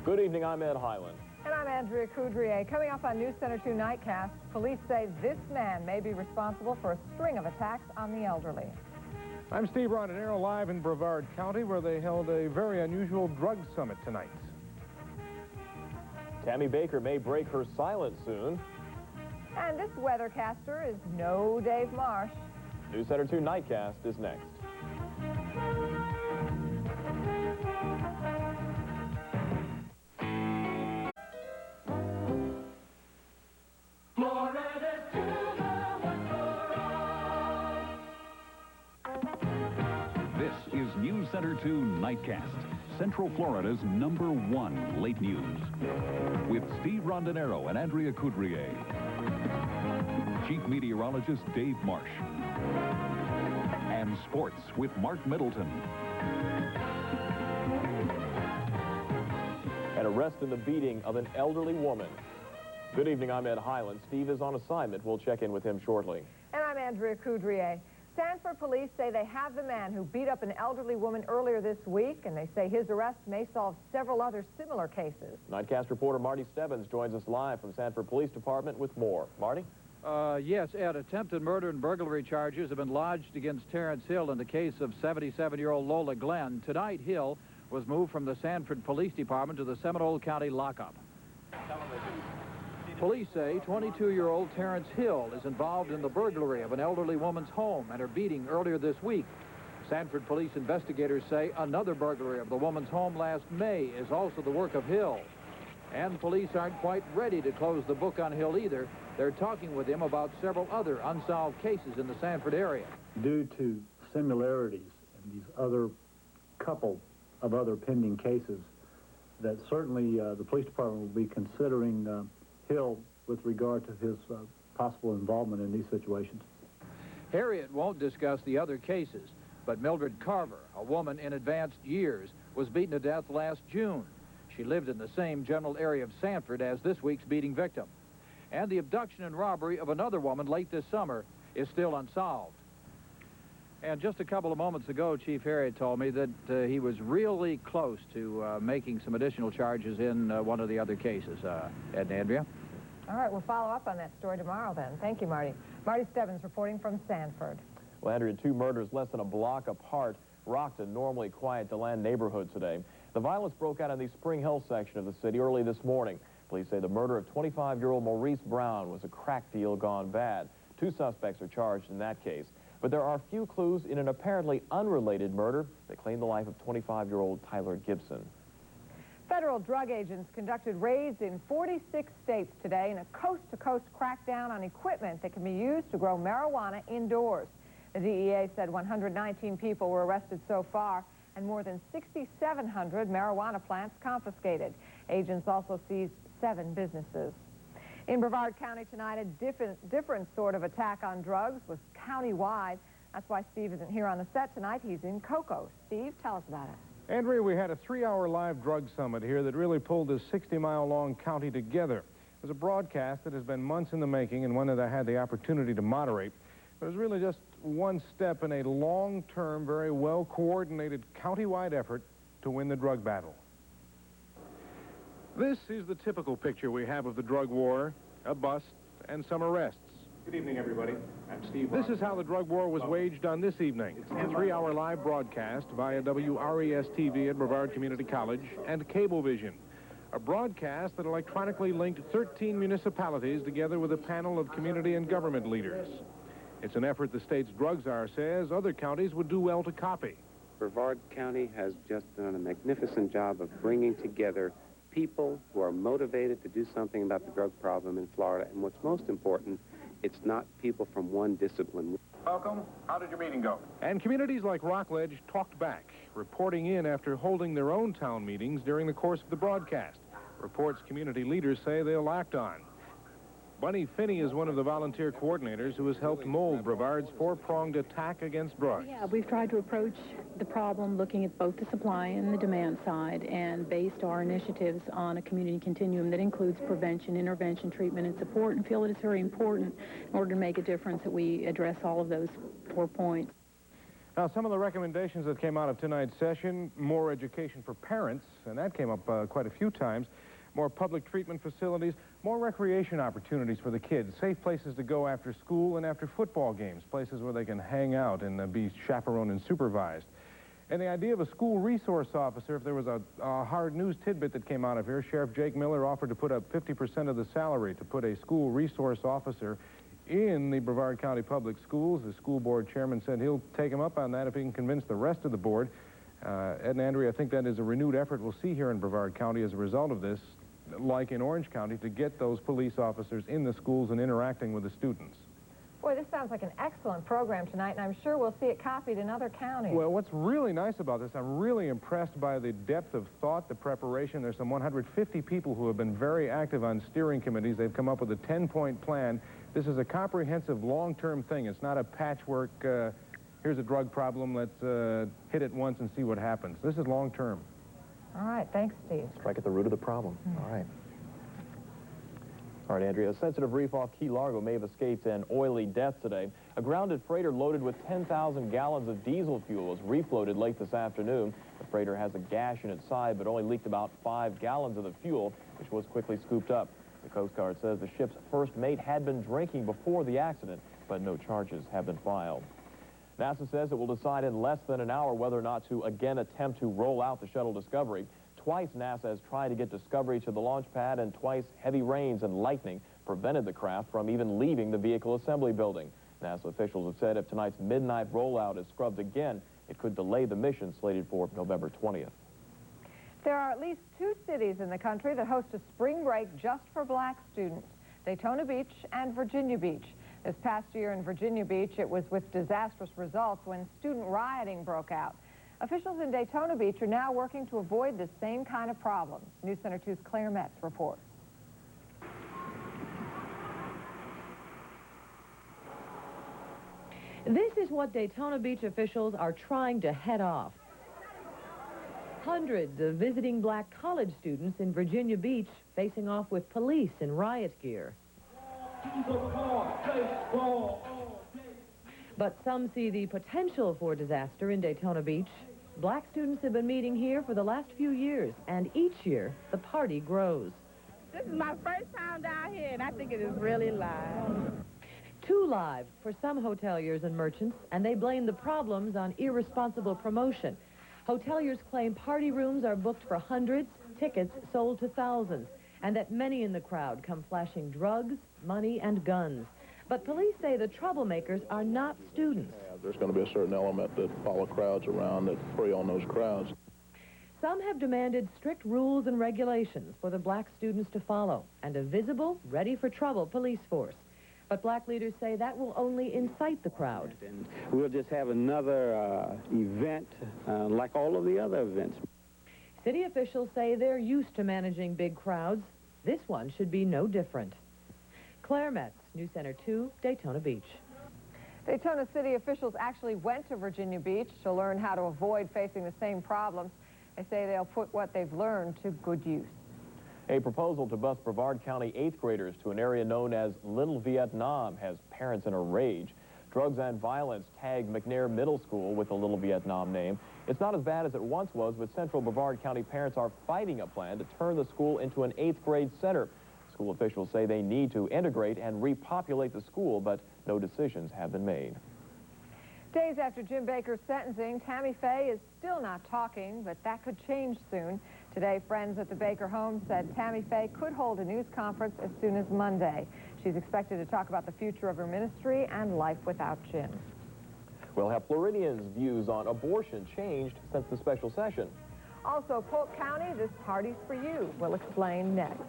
Good evening, I'm Ed Highland. And I'm Andrea Coudrier. Coming up on News Center 2 Nightcast, police say this man may be responsible for a string of attacks on the elderly. I'm Steve Rondinero, live in Brevard County, where they held a very unusual drug summit tonight. Tammy Baker may break her silence soon. And this weathercaster is no Dave Marsh. News Center 2 Nightcast is next. This is News Center 2 Nightcast, Central Florida's #1 late news. With Steve Rondinero and Andrea Coudrier. Chief Meteorologist Dave Marsh. And sports with Mark Middleton. An arrest in the beating of an elderly woman. Good evening, I'm Ed Highland. Steve is on assignment. We'll check in with him shortly. And I'm Andrea Coudrier. Sanford police say they have the man who beat up an elderly woman earlier this week, and they say his arrest may solve several other similar cases. Nightcast reporter Marty Stebbins joins us live from Sanford Police Department with more. Marty? Yes, Ed, attempted murder and burglary charges have been lodged against Terrence Hill in the case of 77-year-old Lola Glenn. Tonight, Hill was moved from the Sanford Police Department to the Seminole County lockup. Police say 22-year-old Terrence Hill is involved in the burglary of an elderly woman's home and her beating earlier this week. Sanford police investigators say another burglary of the woman's home last May is also the work of Hill. And police aren't quite ready to close the book on Hill either. They're talking with him about several other unsolved cases in the Sanford area. Due to similarities in these other couple of other pending cases, that certainly the police department will be considering Hill with regard to his possible involvement in these situations. Harriet won't discuss the other cases, but Mildred Carver, a woman in advanced years, was beaten to death last June. She lived in the same general area of Sanford as this week's beating victim. And the abduction and robbery of another woman late this summer is still unsolved. And just a couple of moments ago, Chief Harriet told me that he was really close to making some additional charges in one of the other cases. Ed and Andrea? All right, we'll follow up on that story tomorrow then. Thank you, Marty. Marty Stebbins reporting from Sanford. Well, Andrea, two murders less than a block apart rocked a normally quiet DeLand neighborhood today. The violence broke out in the Spring Hill section of the city early this morning. Police say the murder of 25-year-old Maurice Brown was a crack deal gone bad. Two suspects are charged in that case. But there are few clues in an apparently unrelated murder that claimed the life of 25-year-old Tyler Gibson. Federal drug agents conducted raids in 46 states today in a coast-to-coast crackdown on equipment that can be used to grow marijuana indoors. The DEA said 119 people were arrested so far and more than 6,700 marijuana plants confiscated. Agents also seized 7 businesses. In Brevard County tonight, a different sort of attack on drugs was county-wide. That's why Steve isn't here on the set tonight. He's in Cocoa. Steve, tell us about it. Andrea, we had a 3-hour live drug summit here that really pulled this 60-mile-long county together. It was a broadcast that has been months in the making and one that I had the opportunity to moderate. But it was really just one step in a long-term, very well-coordinated county-wide effort to win the drug battle. This is the typical picture we have of the drug war, a bust, and some arrests. Good evening, everybody. I'm Steve. This is how the drug war was waged on this evening. A 3-hour live broadcast via WESH-TV at Brevard Community College and Cablevision. A broadcast that electronically linked 13 municipalities together with a panel of community and government leaders. It's an effort the state's drug czar says other counties would do well to copy. Brevard County has just done a magnificent job of bringing together people who are motivated to do something about the drug problem in Florida. And what's most important, it's not people from one discipline. Welcome. How did your meeting go? And communities like Rockledge talked back, reporting in after holding their own town meetings during the course of the broadcast. Reports community leaders say they'll act on. Bunny Finney is one of the volunteer coordinators who has helped mold Brevard's 4-pronged attack against drugs. Yeah, we've tried to approach the problem looking at both the supply and the demand side and based our initiatives on a community continuum that includes prevention, intervention, treatment, and support, and feel that it's very important in order to make a difference that we address all of those 4 points. Now, some of the recommendations that came out of tonight's session: more education for parents, and that came up quite a few times, more public treatment facilities, more recreation opportunities for the kids, safe places to go after school and after football games, places where they can hang out and be chaperoned and supervised. And the idea of a school resource officer, if there was a hard news tidbit that came out of here, Sheriff Jake Miller offered to put up 50% of the salary to put a school resource officer in the Brevard County Public Schools. The school board chairman said he'll take him up on that if he can convince the rest of the board. Ed and Andrea, I think that is a renewed effort we'll see here in Brevard County as a result of this, like in Orange County, to get those police officers in the schools and interacting with the students. Boy, this sounds like an excellent program tonight, and I'm sure we'll see it copied in other counties. Well, what's really nice about this, I'm really impressed by the depth of thought, the preparation. There's some 150 people who have been very active on steering committees. They've come up with a 10-point plan. This is a comprehensive, long-term thing. It's not a patchwork, here's a drug problem, let's hit it once and see what happens. This is long-term. All right, thanks, Steve. Strike at the root of the problem. All right. All right, Andrea, a sensitive reef off Key Largo may have escaped an oily death today. A grounded freighter loaded with 10,000 gallons of diesel fuel was refloated late this afternoon. The freighter has a gash in its side, but only leaked about 5 gallons of the fuel, which was quickly scooped up. The Coast Guard says the ship's first mate had been drinking before the accident, but no charges have been filed. NASA says it will decide in less than an hour whether or not to again attempt to roll out the Shuttle Discovery. Twice NASA has tried to get Discovery to the launch pad, and twice heavy rains and lightning prevented the craft from even leaving the vehicle assembly building. NASA officials have said if tonight's midnight rollout is scrubbed again, it could delay the mission slated for November 20th. There are at least 2 cities in the country that host a spring break just for black students: Daytona Beach and Virginia Beach. This past year in Virginia Beach, it was with disastrous results when student rioting broke out. Officials in Daytona Beach are now working to avoid the same kind of problem. News Center 2's Claire Metz reports. This is what Daytona Beach officials are trying to head off. Hundreds of visiting black college students in Virginia Beach facing off with police in riot gear. But some see the potential for disaster in Daytona Beach. Black students have been meeting here for the last few years, and each year the party grows. This is my first time down here, and I think it is really live. Too live for some hoteliers and merchants, and they blame the problems on irresponsible promotion. Hoteliers claim party rooms are booked for hundreds, tickets sold to thousands, and that many in the crowd come flashing drugs, money, and guns. But police say the troublemakers are not students. There's going to be a certain element that follow crowds around that prey on those crowds. Some have demanded strict rules and regulations for the black students to follow, and a visible, ready-for-trouble police force. But black leaders say that will only incite the crowd. And we'll just have another event like all of the other events. City officials say they're used to managing big crowds. This one should be no different. Claire Metz, News Center 2, Daytona Beach. Daytona City officials actually went to Virginia Beach to learn how to avoid facing the same problems. They say they'll put what they've learned to good use. A proposal to bus Brevard County 8th graders to an area known as Little Vietnam has parents in a rage. Drugs and violence tagged McNair Middle School with the Little Vietnam name. It's not as bad as it once was, but Central Brevard County parents are fighting a plan to turn the school into an 8th grade center. School officials say they need to integrate and repopulate the school, but no decisions have been made. Days after Jim Baker's sentencing, Tammy Fay is still not talking, but that could change soon. Today, friends at the Baker home said Tammy Fay could hold a news conference as soon as Monday. She's expected to talk about the future of her ministry and life without Jim. We'll have Floridians' views on abortion changed since the special session. Also, Polk County, this party's for you. We'll explain next.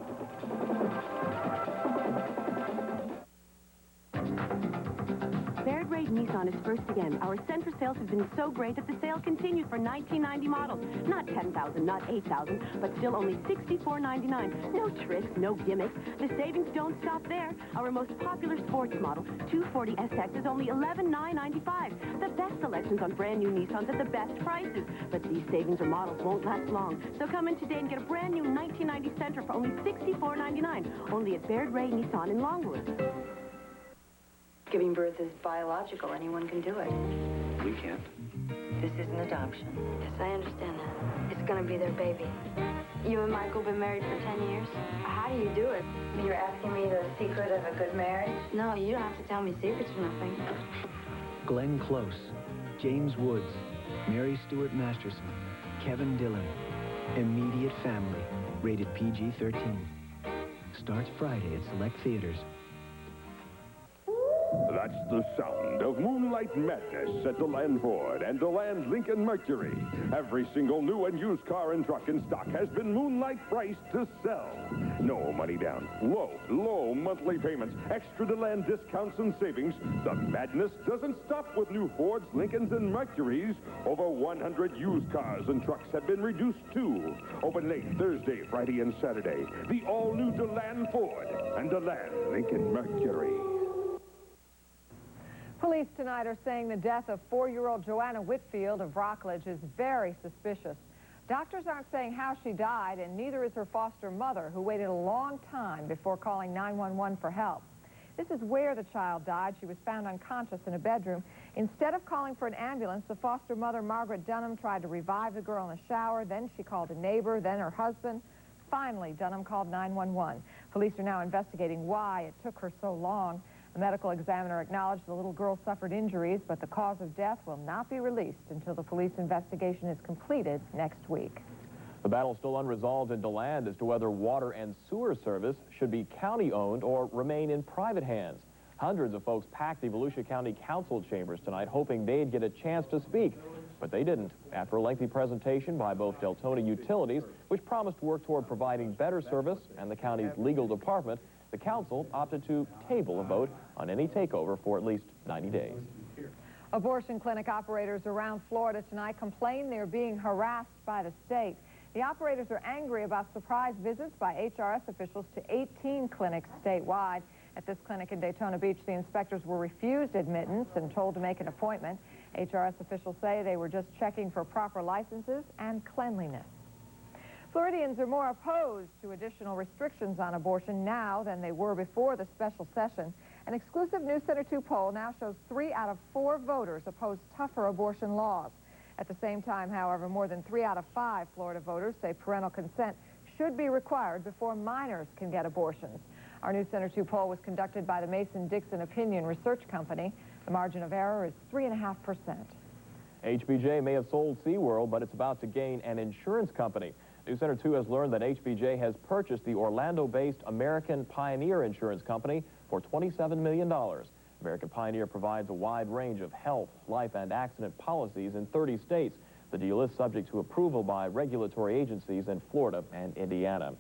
Baird Rate Nissan is first again. Our Sentra sales have been so great that the sale continues for 1990 models. Not 10,000, not 8,000, but still only $64.99. No tricks, no gimmicks. The savings don't stop there. Our most popular sports model, 240 SX, is only $11,995. The best selections on brand new Nissans at the best prices. But these savings or models won't last long. So come in today and get a brand new 1990 Sentra for only $64.99. Only at Baird Ray Nissan in Longwood. Giving birth is biological. Anyone can do it. We can't. This is an adoption. Yes, I understand that. It's gonna be their baby. You and Michael been married for 10 years? How do you do it? You're asking me the secret of a good marriage? No, you don't have to tell me secrets or nothing. Glenn Close, James Woods, Mary Stuart Masterson, Kevin Dillon. Immediate Family, rated PG-13. Starts Friday at select theaters. That's the sound of Moonlight Madness at DeLand Ford and DeLand Lincoln Mercury. Every single new and used car and truck in stock has been Moonlight priced to sell. No money down, low monthly payments, extra DeLand discounts and savings. The madness doesn't stop with new Fords, Lincolns, and Mercurys. Over 100 used cars and trucks have been reduced too. Open late Thursday, Friday, and Saturday. The all-new DeLand Ford and DeLand Lincoln Mercury. Police tonight are saying the death of 4-year-old Joanna Whitfield of Rockledge is very suspicious. Doctors aren't saying how she died, and neither is her foster mother, who waited a long time before calling 911 for help. This is where the child died. She was found unconscious in a bedroom. Instead of calling for an ambulance, the foster mother, Margaret Dunham, tried to revive the girl in the shower. Then she called a neighbor, then her husband. Finally, Dunham called 911. Police are now investigating why it took her so long. The medical examiner acknowledged the little girl suffered injuries, but the cause of death will not be released until the police investigation is completed next week. The battle is still unresolved in DeLand as to whether water and sewer service should be county-owned or remain in private hands. Hundreds of folks packed the Volusia County Council chambers tonight, hoping they'd get a chance to speak. But they didn't. After a lengthy presentation by both Deltona Utilities, which promised to work toward providing better service, and the county's legal department, the council opted to table a vote on any takeover for at least 90 days. Abortion clinic operators around Florida tonight complain they're being harassed by the state. The operators are angry about surprise visits by HRS officials to 18 clinics statewide. At this clinic in Daytona Beach, the inspectors were refused admittance and told to make an appointment. HRS officials say they were just checking for proper licenses and cleanliness. Floridians are more opposed to additional restrictions on abortion now than they were before the special session. An exclusive News Center 2 poll now shows 3 out of 4 voters oppose tougher abortion laws. At the same time, however, more than 3 out of 5 Florida voters say parental consent should be required before minors can get abortions. Our News Center 2 poll was conducted by the Mason-Dixon Opinion Research Company. The margin of error is 3.5%. HBJ may have sold SeaWorld, but it's about to gain an insurance company. News Center 2 has learned that HBJ has purchased the Orlando-based American Pioneer Insurance Company for $27 million. American Pioneer provides a wide range of health, life, and accident policies in 30 states. The deal is subject to approval by regulatory agencies in Florida and Indiana.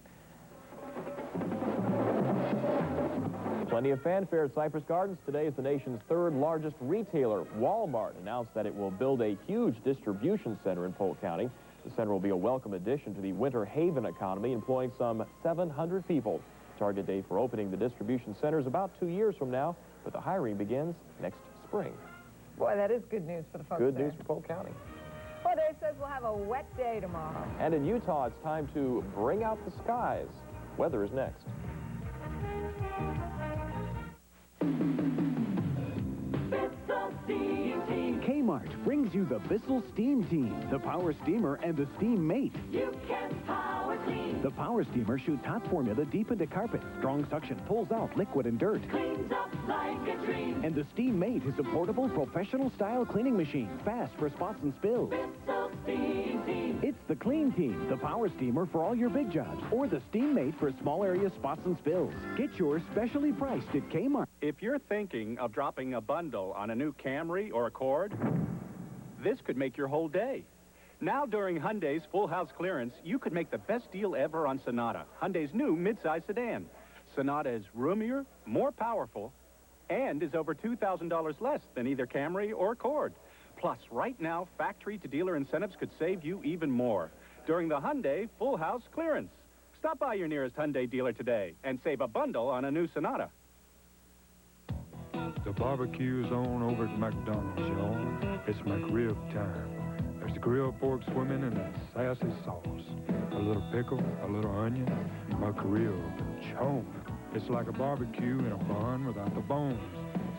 Plenty of fanfare at Cypress Gardens. Today is the nation's 3rd largest retailer. Walmart announced that it will build a huge distribution center in Polk County. The center will be a welcome addition to the Winter Haven economy, employing some 700 people. Target date for opening the distribution center is about 2 years from now, but the hiring begins next spring. Boy, that is good news for the folks Good there. news for Polk County. Well, Dave says we'll have a wet day tomorrow. And in Utah, it's time to bring out the skies. Weather is next. Kmart brings you the Bissell Steam Team, the Power Steamer and the Steam Mate. You can power clean. The Power Steamer shoots hot formula deep into carpet. Strong suction pulls out liquid and dirt. Cleans up like a dream. And the Steam Mate is a portable, professional-style cleaning machine, fast for spots and spills. Bissell Steam Team. It's the Clean Team, the Power Steamer for all your big jobs, or the Steam Mate for small area spots and spills. Get yours specially priced at Kmart. If you're thinking of dropping a bundle on a new Camry or Accord, this could make your whole day. Now during Hyundai's Full House Clearance, you could make the best deal ever on Sonata, Hyundai's new midsize sedan. Sonata is roomier, more powerful, and is over $2,000 less than either Camry or Accord. Plus, right now, factory-to-dealer incentives could save you even more during the Hyundai Full House Clearance. Stop by your nearest Hyundai dealer today and save a bundle on a new Sonata. The barbecue's on over at McDonald's, y'all. It's McRib time. There's the grilled pork swimming in a sassy sauce. A little pickle, a little onion, McRib, chomp. It's like a barbecue in a bun without the bones.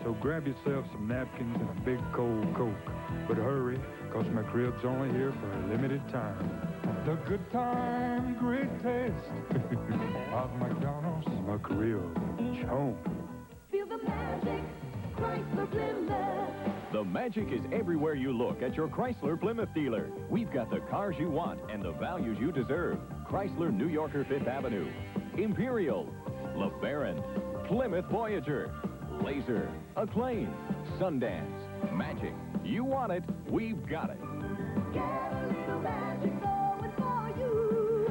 So grab yourself some napkins and a big cold Coke. But hurry, 'cause McRib's only here for a limited time. The good time, great taste of McDonald's McRib. Home. Feel the magic, Chrysler Plymouth. The magic is everywhere you look at your Chrysler Plymouth dealer. We've got the cars you want and the values you deserve. Chrysler New Yorker 5th Avenue, Imperial, LeBaron, Plymouth Voyager, Laser, Acclaim, Sundance, Magic. You want it, we've got it. Get a little magic going for you.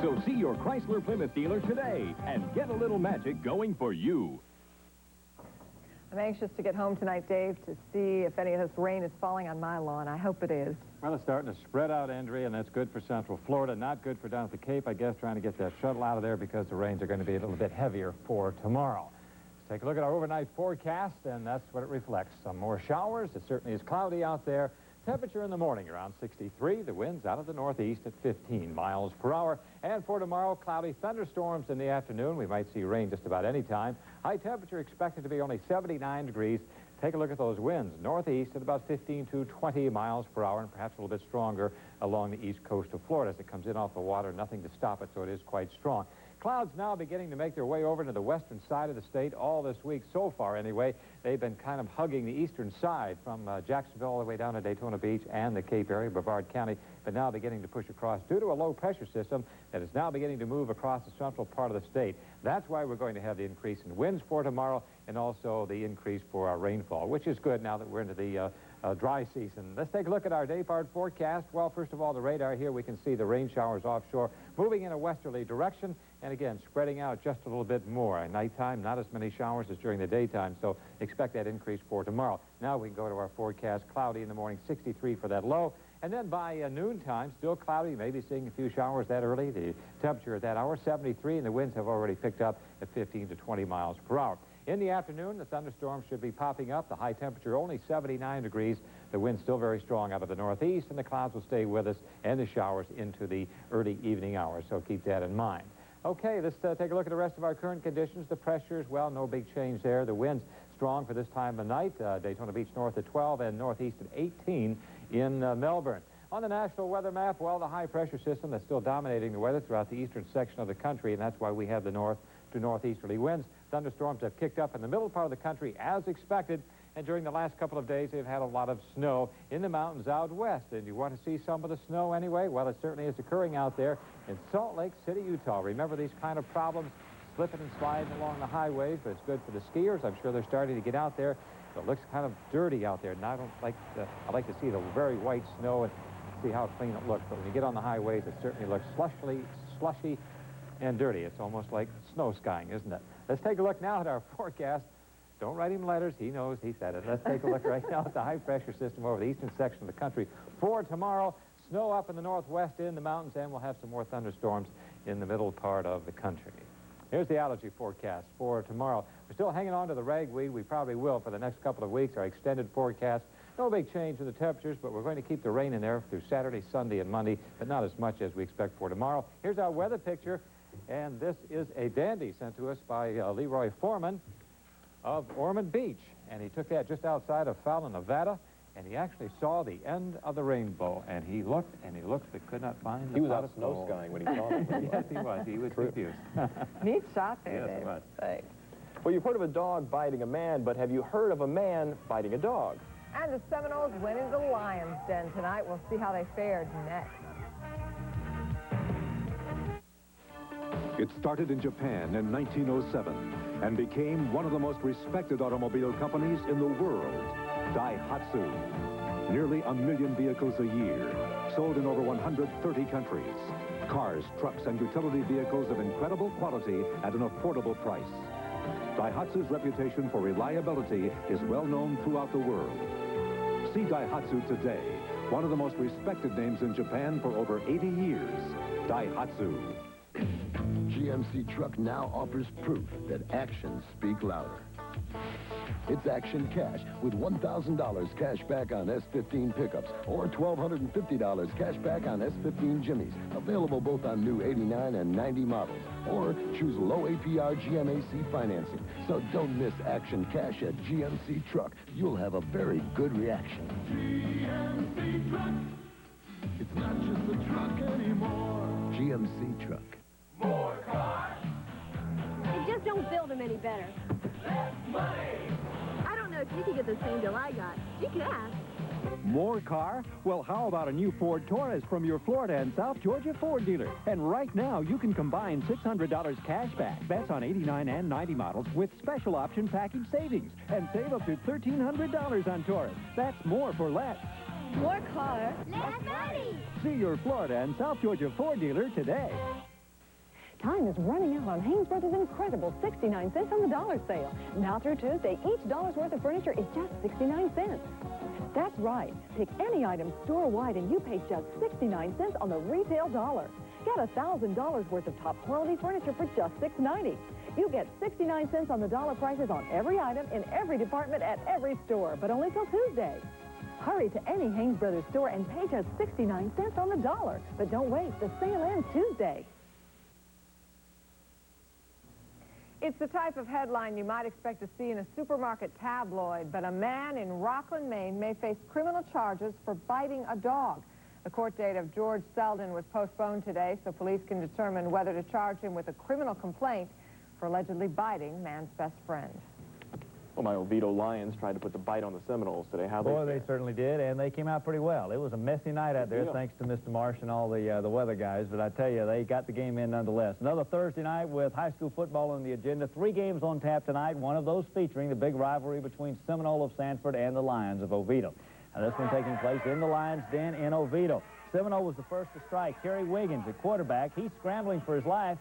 So see your Chrysler Plymouth dealer today and get a little magic going for you. I'm anxious to get home tonight, Dave, to see if any of this rain is falling on my lawn. I hope it is. Well, it's starting to spread out, Andrea, and that's good for Central Florida. Not good for down at the Cape, I guess, trying to get that shuttle out of there because the rains are going to be a little bit heavier for tomorrow. Let's take a look at our overnight forecast, and that's what it reflects. Some more showers. It certainly is cloudy out there. Temperature in the morning around 63. The winds out of the northeast at 15 miles per hour. And for tomorrow, cloudy thunderstorms in the afternoon. We might see rain just about any time. High temperature expected to be only 79 degrees. Take a look at those winds. Northeast at about 15 to 20 miles per hour, and perhaps a little bit stronger along the east coast of Florida as it comes in off the water. Nothing to stop it, so it is quite strong. Clouds now beginning to make their way over to the western side of the state all this week so far anyway. They've been kind of hugging the eastern side from Jacksonville all the way down to Daytona Beach and the Cape area, Brevard County, but now beginning to push across due to a low pressure system that is now beginning to move across the central part of the state. That's why we're going to have the increase in winds for tomorrow and also the increase for our rainfall, which is good now that we're into the dry season. Let's take a look at our day part forecast. Well, first of all, the radar here, we can see the rain showers offshore moving in a westerly direction and again spreading out just a little bit more. At nighttime, not as many showers as during the daytime, so expect that increase for tomorrow. Now we can go to our forecast. Cloudy in the morning, 63 for that low. And then by noontime, still cloudy, maybe seeing a few showers that early. The temperature at that hour, 73, and the winds have already picked up at 15 to 20 miles per hour. In the afternoon, the thunderstorms should be popping up. The high temperature only 79 degrees. The wind still very strong out of the northeast, and the clouds will stay with us and the showers into the early evening hours, so keep that in mind. Okay, let's take a look at the rest of our current conditions. The pressures, well, no big change there. The winds strong for this time of night. Daytona Beach north at 12 and northeast at 18 in Melbourne. On the national weather map, well, the high pressure system that's still dominating the weather throughout the eastern section of the country, and that's why we have the north to northeasterly winds. Thunderstorms have kicked up in the middle part of the country as expected, and during the last couple of days they've had a lot of snow in the mountains out west. And you want to see some of the snow anyway? Well, it certainly is occurring out there in Salt Lake City, Utah. Remember these kind of problems, slipping and sliding along the highways, but it's good for the skiers. I'm sure they're starting to get out there. It looks kind of dirty out there, and I like to see the very white snow and see how clean it looks. But when you get on the highways, it certainly looks slushy and dirty. It's almost like snow skiing, isn't it? Let's take a look now at our forecast. Don't write him letters. He knows. He said it. Let's take a look right now at the high pressure system over the eastern section of the country. For tomorrow, snow up in the northwest in the mountains, and we'll have some more thunderstorms in the middle part of the country. Here's the allergy forecast for tomorrow. We're still hanging on to the ragweed. We probably will for the next couple of weeks. Our extended forecast, no big change in the temperatures, but we're going to keep the rain in there through Saturday, Sunday, and Monday, but not as much as we expect for tomorrow. Here's our weather picture, and this is a dandy sent to us by Leroy Foreman of Ormond Beach, and he took that just outside of Fallon, Nevada, and he actually saw the end of the rainbow, and he looked and he looked but could not find the He was out snow skiing when he saw it. Yes, he was. He was confused. Neat shot there, yes, Dave. It was. Thanks. Well, you've heard of a dog biting a man, but have you heard of a man biting a dog? And the Seminoles went into the Lions' Den tonight. We'll see how they fared next. It started in Japan in 1907 and became one of the most respected automobile companies in the world, Daihatsu. Nearly 1 million vehicles a year, sold in over 130 countries. Cars, trucks, and utility vehicles of incredible quality at an affordable price. Daihatsu's reputation for reliability is well known throughout the world. See Daihatsu today, one of the most respected names in Japan for over 80 years, Daihatsu. GMC Truck now offers proof that actions speak louder. It's Action Cash with $1,000 cash back on S15 pickups or $1,250 cash back on S15 Jimmys. Available both on new 89 and 90 models. Or choose low APR GMAC financing. So don't miss Action Cash at GMC Truck. You'll have a very good reaction. GMC Truck. It's not just a truck anymore. GMC Truck. More cars. They just don't build them any better. Less money. I don't know if you can get the same deal I got. You can. More car? Well, how about a new Ford Taurus from your Florida and South Georgia Ford dealer? And right now, you can combine $600 cash back. That's on 89 and 90 models with special option package savings. And save up to $1,300 on Taurus. That's more for less. More car. Less money. See your Florida and South Georgia Ford dealer today. Time is running out on Haynes Brothers' incredible 69 cents on the dollar sale. Now through Tuesday, each dollar's worth of furniture is just 69 cents. That's right. Pick any item store-wide and you pay just 69 cents on the retail dollar. Get $1,000 worth of top-quality furniture for just $6.90. You get 69 cents on the dollar prices on every item in every department at every store, but only till Tuesday. Hurry to any Haynes Brothers store and pay just 69 cents on the dollar. But don't wait. The sale ends Tuesday. It's the type of headline you might expect to see in a supermarket tabloid, but a man in Rockland, Maine may face criminal charges for biting a dog. The court date of George Selden was postponed today so police can determine whether to charge him with a criminal complaint for allegedly biting man's best friend. Well, my Oviedo Lions tried to put the bite on the Seminoles today. How Boy, they certainly did, and they came out pretty well. It was a messy night out there, thanks to Mr. Marsh and all the weather guys, but I tell you, they got the game in nonetheless. Another Thursday night with high school football on the agenda. 3 games on tap tonight, one of those featuring the big rivalry between Seminole of Sanford and the Lions of Oviedo. Now, this one taking place in the Lions' den in Oviedo. Seminole was the first to strike. Kerry Wiggins, at quarterback, he's scrambling for his life.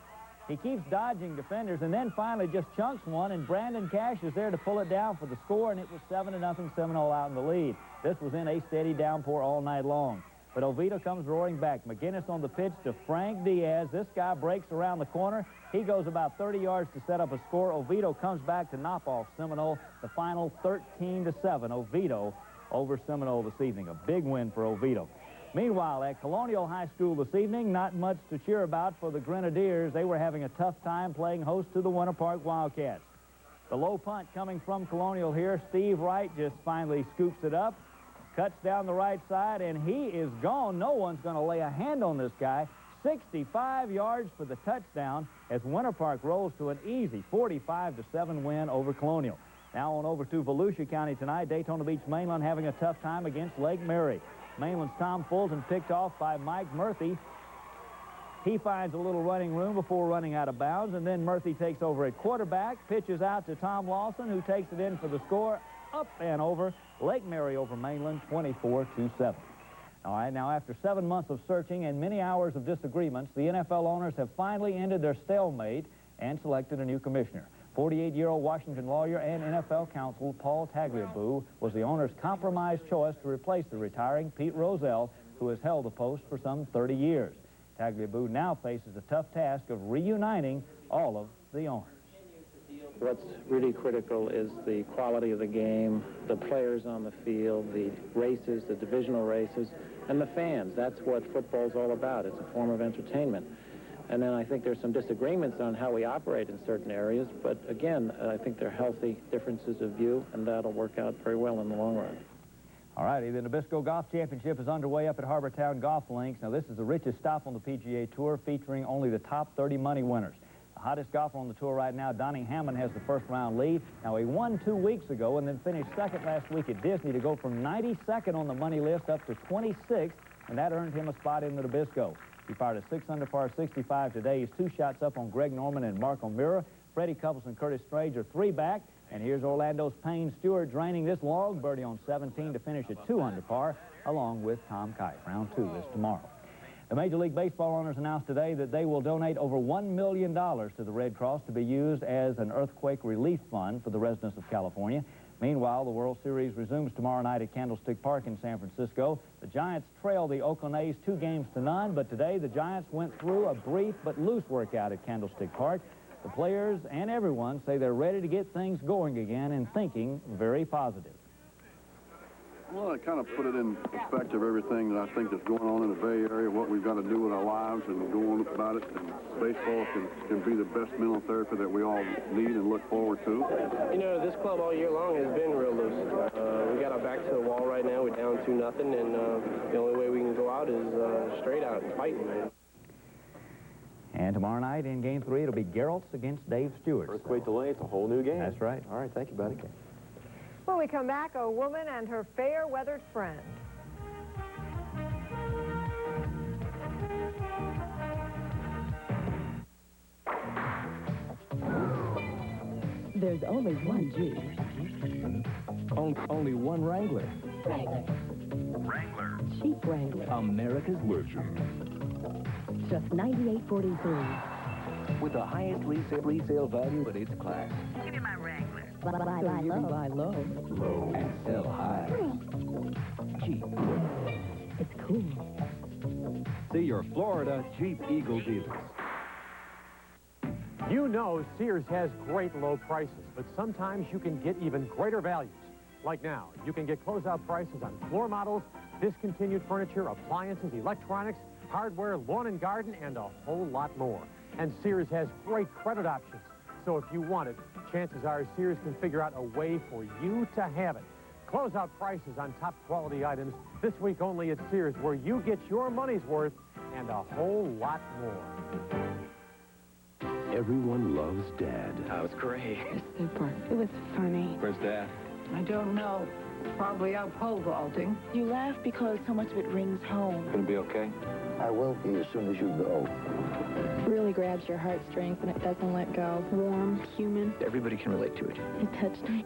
He keeps dodging defenders and then finally just chunks one, and Brandon Cash is there to pull it down for the score, and it was 7-0 Seminole out in the lead. This was in a steady downpour all night long. But Oviedo comes roaring back. McGinnis on the pitch to Frank Diaz. This guy breaks around the corner. He goes about 30 yards to set up a score. Oviedo comes back to knock off Seminole. The final 13-7. Oviedo over Seminole this evening. A big win for Oviedo. Meanwhile, at Colonial High School this evening, not much to cheer about for the Grenadiers. They were having a tough time playing host to the Winter Park Wildcats. The low punt coming from Colonial here. Steve Wright just finally scoops it up, cuts down the right side, and he is gone. No one's going to lay a hand on this guy. 65 yards for the touchdown as Winter Park rolls to an easy 45-7 win over Colonial. Now on over to Volusia County tonight. Daytona Beach Mainland having a tough time against Lake Mary. Mainland's Tom Fulton picked off by Mike Murphy. He finds a little running room before running out of bounds, and then Murphy takes over at quarterback, pitches out to Tom Lawson, who takes it in for the score. Up and over. Lake Mary over Mainland, 24-7. All right, now after 7 months of searching and many hours of disagreements, the NFL owners have finally ended their stalemate and selected a new commissioner. 48-year-old Washington lawyer and NFL counsel Paul Tagliabue was the owner's compromise choice to replace the retiring Pete Rozelle, who has held the post for some 30 years. Tagliabue now faces the tough task of reuniting all of the owners. What's really critical is the quality of the game, the players on the field, the races, the divisional races, and the fans. That's what football's all about. It's a form of entertainment. And then I think there's some disagreements on how we operate in certain areas, but again, I think they're healthy differences of view, and that'll work out very well in the long run. All righty, the Nabisco Golf Championship is underway up at Harbortown Golf Links. Now, this is the richest stop on the PGA Tour, featuring only the top 30 money winners. The hottest golfer on the tour right now, Donnie Hammond, has the first-round lead. Now, he won 2 weeks ago and then finished second last week at Disney to go from 92nd on the money list up to 26th, and that earned him a spot in the Nabisco. He fired a 6-under par 65 today. He's 2 shots up on Greg Norman and Mark O'Meara. Freddie Couples and Curtis Strange are 3 back. And here's Orlando's Payne Stewart draining this long birdie on 17 to finish at 2 under par, along with Tom Kite. Round 2 is tomorrow. The Major League Baseball owners announced today that they will donate over $1 million to the Red Cross to be used as an earthquake relief fund for the residents of California. Meanwhile, the World Series resumes tomorrow night at Candlestick Park in San Francisco. The Giants trail the Oakland A's 2 games to none, but today the Giants went through a brief but loose workout at Candlestick Park. The players and everyone say they're ready to get things going again and thinking very positive. Well, I kind of put it in perspective, everything that I think that's going on in the Bay Area, what we've got to do with our lives and go on about it. And baseball can be the best mental therapy that we all need and look forward to. You know, this club all year long has been real loose. We got our back to the wall right now. We're down 2-0, and the only way we can go out is straight out and fighting, man. And tomorrow night in Game 3, it'll be Geralt's against Dave Stewart. Earthquake delay, it's a whole new game. That's right. All right, thank you, buddy. When we come back, a woman and her fair-weathered friend. There's only one Jeep. Only one Wrangler. Wrangler. Cheap Wrangler. America's legend. Just $98.43. With the highest resale value in its class. Give me my Wrangler. Buy low. Low. And sell high. Jeep. It's cool. See your Florida Jeep Eagle dealers. You know Sears has great low prices, but sometimes you can get even greater values. Like now, you can get closeout prices on floor models, discontinued furniture, appliances, electronics, hardware, lawn and garden, and a whole lot more. And Sears has great credit options. So if you want it, chances are Sears can figure out a way for you to have it. Closeout prices on top quality items this week only at Sears, where you get your money's worth and a whole lot more. Everyone loves Dad. That was great. Super. It was funny. Where's Dad? I don't know. Probably out pole vaulting. You laugh because so much of it rings home. Gonna be okay? I will be as soon as you go. Really grabs your heartstrings and it doesn't let go. Warm, human. Everybody can relate to it. It touched me.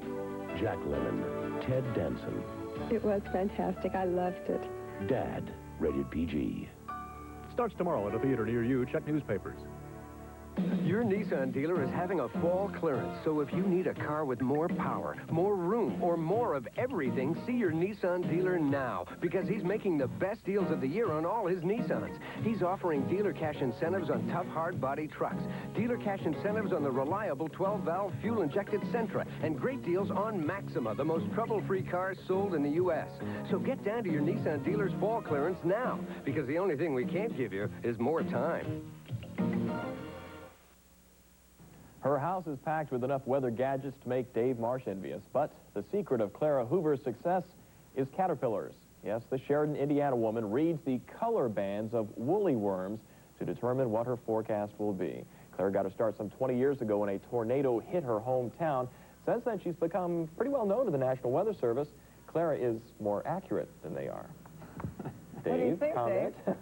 Jack Lemmon, Ted Danson. It was fantastic. I loved it. Dad, rated PG. Starts tomorrow at a theater near you. Check newspapers. Your Nissan dealer is having a fall clearance, so if you need a car with more power, more room, or more of everything, see your Nissan dealer now, because he's making the best deals of the year on all his Nissans. He's offering dealer cash incentives on tough, hard-body trucks, dealer cash incentives on the reliable 12-valve fuel-injected Sentra, and great deals on Maxima, the most trouble-free cars sold in the U.S. So get down to your Nissan dealer's fall clearance now, because the only thing we can't give you is more time. Her house is packed with enough weather gadgets to make Dave Marsh envious. But the secret of Clara Hoover's success is caterpillars. Yes, the Sheridan, Indiana woman reads the color bands of woolly worms to determine what her forecast will be. Clara got her start some 20 years ago when a tornado hit her hometown. Since then, she's become pretty well known to the National Weather Service. Clara is more accurate than they are. Dave, what do you think, comment? Dave?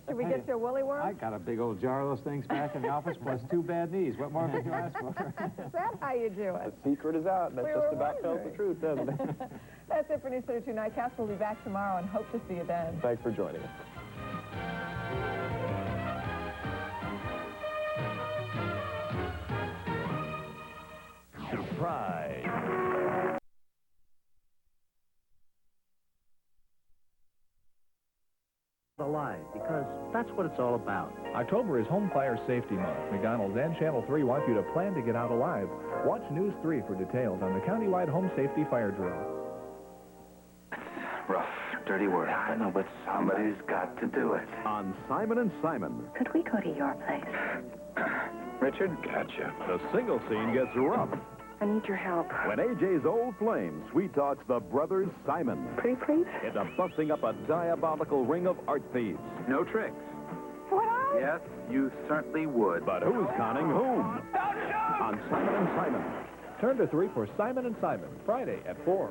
Should we get you a woolly worm? I got a big old jar of those things back in the office, plus 2 bad knees. What more could you ask for? Is that how you do it? The secret is out. That just about tells the truth, doesn't it? That's it for News 32 Nightcast. We'll be back tomorrow and hope to see you then. Thanks for joining us. Surprise! Alive, because that's what it's all about. October is Home Fire Safety Month. McDonald's and Channel 3 want you to plan to get out alive. Watch News 3 for details on the countywide home safety fire drill. Rough, dirty work. I know, but somebody's got to do it. On Simon & Simon. Could we go to your place? Richard? Gotcha. The single scene gets rough. I need your help. When AJ's old flame sweet-talks the brothers Simon. Pretty please? Into busting up a diabolical ring of art thieves. No tricks. Would I? Yes, you certainly would. But who's conning whom? On Simon & Simon. Turn to 3 for Simon & Simon, Friday at 4.